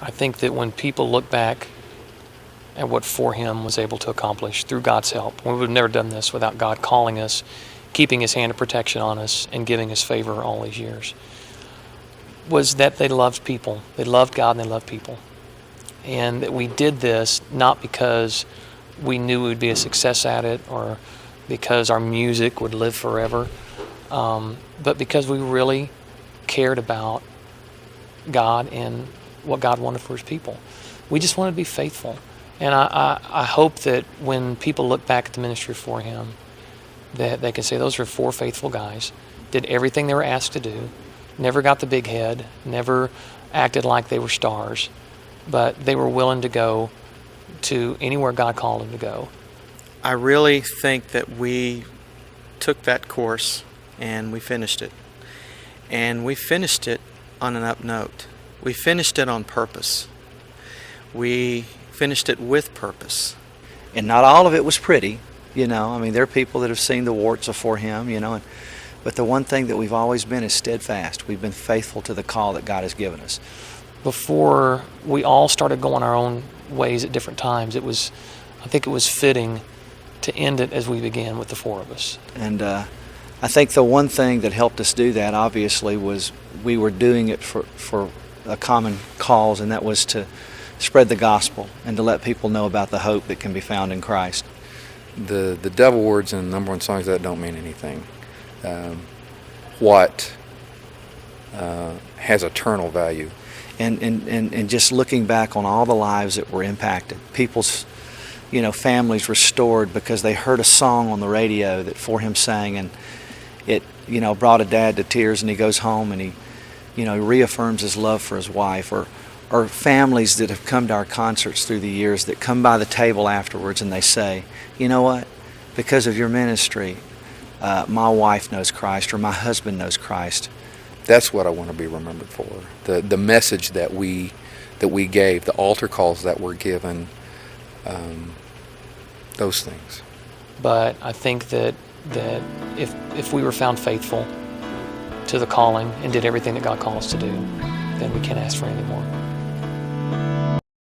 I think that when people look back at what For Him was able to accomplish through God's help, we would have never done this without God calling us, keeping His hand of protection on us, and giving us favor all these years, was that they loved people. They loved God and they loved people. And that we did this not because we knew we would be a success at it or because our music would live forever, but because we really cared about God and what God wanted for His people. We just wanted to be faithful. And I hope that when people look back at the ministry For Him, that they can say those are 4 faithful guys, did everything they were asked to do, never got the big head, never acted like they were stars, but they were willing to go to anywhere God called them to go. I really think that we took that course and we finished it. And we finished it on an up note. We finished it on purpose. We finished it with purpose. And not all of it was pretty, you know. I mean, there are people that have seen the warts of For Him, you know. But the one thing that we've always been is steadfast. We've been faithful to the call that God has given us. Before we all started going our own ways at different times, I think it was fitting to end it as we began with the 4 of us. And I think the one thing that helped us do that, obviously, was we were doing it for a common cause, and that was to spread the gospel and to let people know about the hope that can be found in Christ. The devil words in number 1 songs, that don't mean anything. What has eternal value. And just looking back on all the lives that were impacted, people's, you know, families restored because they heard a song on the radio that For Him sang, and it, you know, brought a dad to tears, and he goes home and he, you know, reaffirms his love for his wife, or families that have come to our concerts through the years that come by the table afterwards and they say, you know what, because of your ministry, my wife knows Christ, or my husband knows Christ. That's what I want to be remembered for. The message that we gave, the altar calls that were given, those things. But I think that if we were found faithful to the calling and did everything that God called us to do, then we can't ask for any more.